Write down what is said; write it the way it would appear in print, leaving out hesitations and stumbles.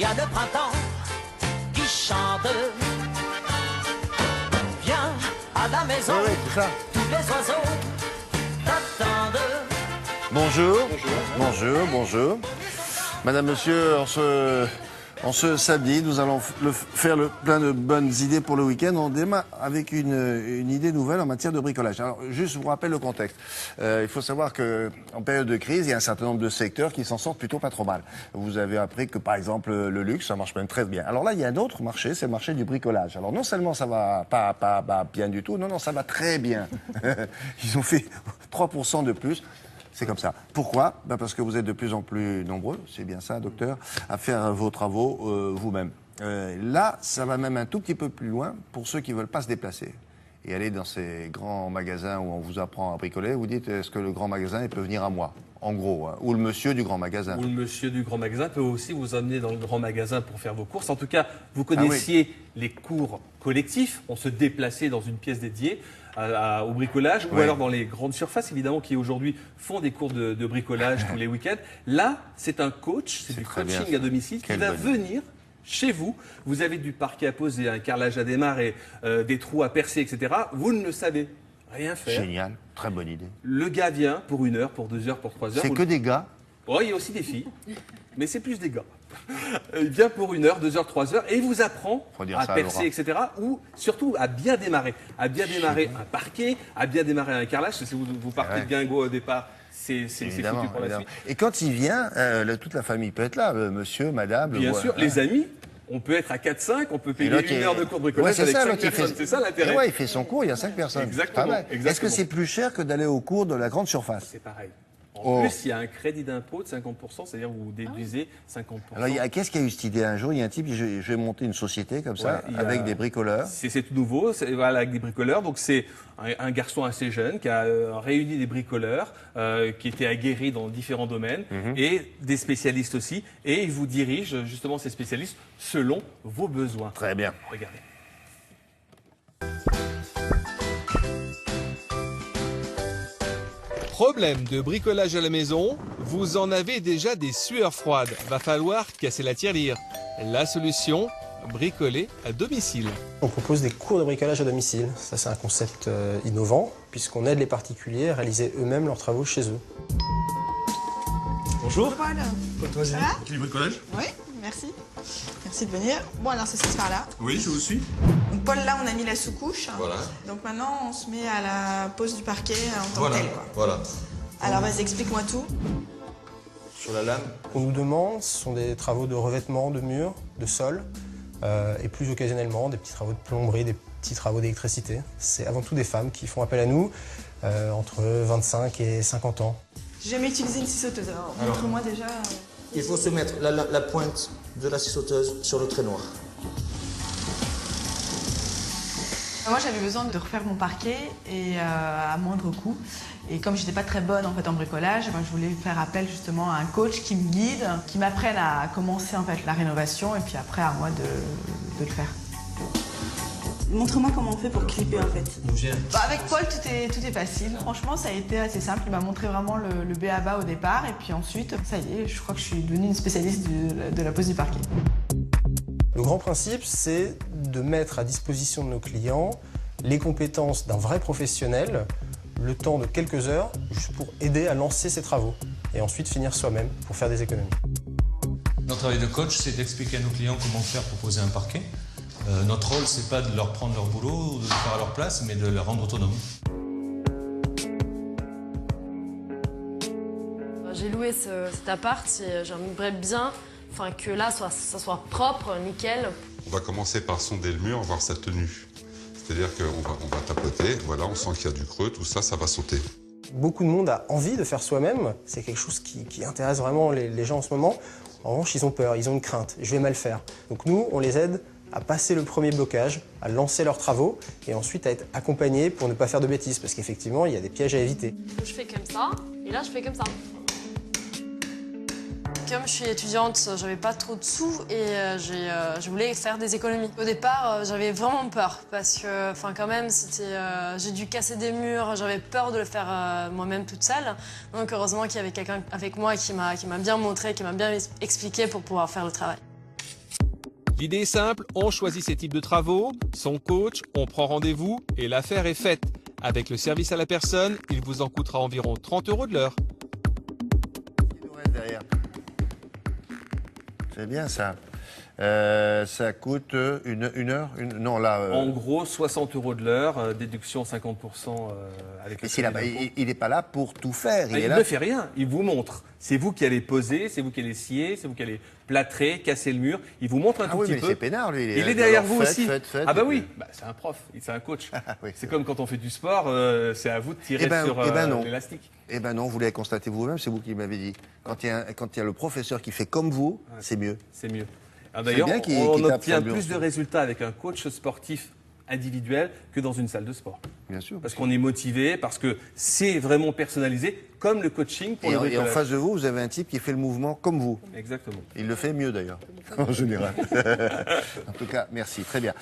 Il y a le printemps qui chante. Viens à la maison, Oui, c'est ça. tous les oiseaux t'attendent. Bonjour. Bonjour, bonjour. Madame, monsieur, en ce samedi, nous allons faire plein de bonnes idées pour le week-end. On démarre avec une idée nouvelle en matière de bricolage. Alors, juste, je vous rappelle le contexte. Il faut savoir qu'en période de crise, il y a un certain nombre de secteurs qui s'en sortent plutôt pas trop mal. Vous avez appris que, par exemple, le luxe, ça marche même très bien. Alors là, il y a un autre marché, c'est le marché du bricolage. Alors, non seulement ça va pas bien du tout, non, ça va très bien. Ils ont fait 3% de plus. C'est comme ça. Pourquoi? Parce que vous êtes de plus en plus nombreux, c'est bien ça, docteur, à faire vos travaux vous-même. Là, ça va même un tout petit peu plus loin pour ceux qui ne veulent pas se déplacer. Et aller dans ces grands magasins où on vous apprend à bricoler, vous dites, est-ce que le grand magasin il peut venir à moi? En gros, hein. Ou le monsieur du grand magasin. Ou le monsieur du grand magasin peut aussi vous amener dans le grand magasin pour faire vos courses. En tout cas, vous connaissiez les cours collectifs, on se déplaçait dans une pièce dédiée au bricolage, ou alors dans les grandes surfaces, évidemment, qui aujourd'hui font des cours de bricolage tous les week-ends. Là, c'est un coach, c'est du coaching à domicile qui va venir chez vous. Vous avez du parquet à poser, un carrelage à démarrer, des trous à percer, etc. Vous ne le savez rien faire. Génial, très bonne idée. Le gars vient pour 1 heure, pour 2 heures, pour 3 heures. C'est que des gars? Oh, il y a aussi des filles, mais c'est plus des gars. Il vient pour 1 heure, 2 heures, 3 heures et il vous apprend à percer, etc. Ou surtout à bien démarrer. À bien démarrer un parquet, à bien démarrer un carrelage. Si vous partez de guingot au départ, c'est foutu pour la suite. Et quand il vient, toute la famille peut être là, monsieur, madame. Bien sûr, les amis. On peut être à 4-5, on peut payer 1 heure de cours de bricolage avec 5 personnes. C'est ça l'intérêt. Ouais, il fait son cours, il y a 5 personnes. Exactement. Est-ce que c'est plus cher que d'aller au cours de la grande surface? C'est pareil. En plus, il y a un crédit d'impôt de 50%, c'est-à-dire vous déduisez 50%. Alors, qu'est-ce qui a eu cette idée? Un jour, il y a un type, je vais monter une société comme ça, avec des bricoleurs. C'est tout nouveau, voilà, avec des bricoleurs. Donc, c'est un garçon assez jeune qui a réuni des bricoleurs qui étaient aguerris dans différents domaines et des spécialistes aussi. Et il vous dirige justement ces spécialistes selon vos besoins. Très bien. Regardez. Problème de bricolage à la maison, vous en avez déjà des sueurs froides. Va falloir casser la tirelire. La solution, bricoler à domicile. On propose des cours de bricolage à domicile. Ça, c'est un concept innovant, puisqu'on aide les particuliers à réaliser eux-mêmes leurs travaux chez eux. Bonjour. Paul. Toi, c'est du bricolage? Oui, merci. Merci de venir. Bon, alors ça se passe par là. Oui, je vous suis. Donc Paul, là, on a mis la sous-couche. Voilà. Donc maintenant, on se met à la pose du parquet en tant que tel, quoi. Voilà. Alors vas-y, explique-moi tout. Sur la lame. Ce qu'on nous demande, ce sont des travaux de revêtement de murs, de sol, et plus occasionnellement, des petits travaux de plomberie, des petits travaux d'électricité. C'est avant tout des femmes qui font appel à nous, entre 25 et 50 ans. J'ai jamais utilisé une scie sauteuse, alors montre-moi déjà. Il faut se mettre la pointe de la scie sauteuse sur le trait noir. Moi, j'avais besoin de refaire mon parquet et à moindre coût. Et comme j'étais pas très bonne en fait en bricolage, je voulais faire appel justement à un coach qui me guide, qui m'apprenne à commencer en fait la rénovation et puis après à moi de le faire. Montre-moi comment on fait pour clipper en fait. Avec Paul, tout est facile. Franchement, ça a été assez simple. Il m'a montré vraiment le b.a-ba au départ et puis ensuite, ça y est, je crois que je suis devenue une spécialiste de la pose du parquet. Le grand principe, c'est de mettre à disposition de nos clients les compétences d'un vrai professionnel, le temps de quelques heures, juste pour aider à lancer ces travaux et ensuite finir soi-même pour faire des économies. Notre travail de coach, c'est d'expliquer à nos clients comment faire pour poser un parquet. Notre rôle, c'est pas de leur prendre leur boulot ou de le faire à leur place, mais de les rendre autonomes. J'ai loué cet appart et j'aimerais bien que là, ça soit propre, nickel. On va commencer par sonder le mur, voir sa tenue. C'est-à-dire qu'on va tapoter, voilà, on sent qu'il y a du creux, tout ça, ça va sauter. Beaucoup de monde a envie de faire soi-même, c'est quelque chose qui intéresse vraiment les gens en ce moment. En revanche, ils ont peur, ils ont une crainte, je vais mal faire. Donc nous, on les aide à passer le premier blocage, à lancer leurs travaux et ensuite à être accompagnés pour ne pas faire de bêtises, parce qu'effectivement, il y a des pièges à éviter. Je fais comme ça, et là, je fais comme ça. Comme je suis étudiante, j'avais pas trop de sous et je voulais faire des économies. Au départ, j'avais vraiment peur parce que, quand même, j'ai dû casser des murs, j'avais peur de le faire moi-même toute seule. Donc heureusement qu'il y avait quelqu'un avec moi qui m'a bien montré, qui m'a bien expliqué pour pouvoir faire le travail. L'idée est simple, on choisit ses types de travaux, son coach, on prend rendez-vous et l'affaire est faite. Avec le service à la personne, il vous en coûtera environ 30 € de l'heure. C'est bien ça. Ça coûte une heure non, là. En gros, 60 € de l'heure, déduction 50% avec le il n'est pas là pour tout faire. Il ne fait rien, il vous montre. C'est vous qui allez poser, c'est vous qui allez scier, c'est vous qui allez plâtrer, casser le mur. Il vous montre un tout petit peu. C'est peinard, lui. Il est derrière vous aussi. Faites, ah bah oui, c'est un prof, c'est un coach. C'est comme quand on fait du sport, c'est à vous de tirer sur l'élastique. Eh ben non, vous l'avez constaté vous-même, c'est vous qui m'avez dit. Quand il y a le professeur qui fait comme vous, c'est mieux. C'est mieux. D'ailleurs, on obtient plus de résultats avec un coach sportif individuel que dans une salle de sport. Bien sûr. Parce qu'on est motivé, parce que c'est vraiment personnalisé, comme le coaching pour le bricolage. Et en face de vous, vous avez un type qui fait le mouvement comme vous. Exactement. Il le fait mieux d'ailleurs, en général. En tout cas, merci, très bien.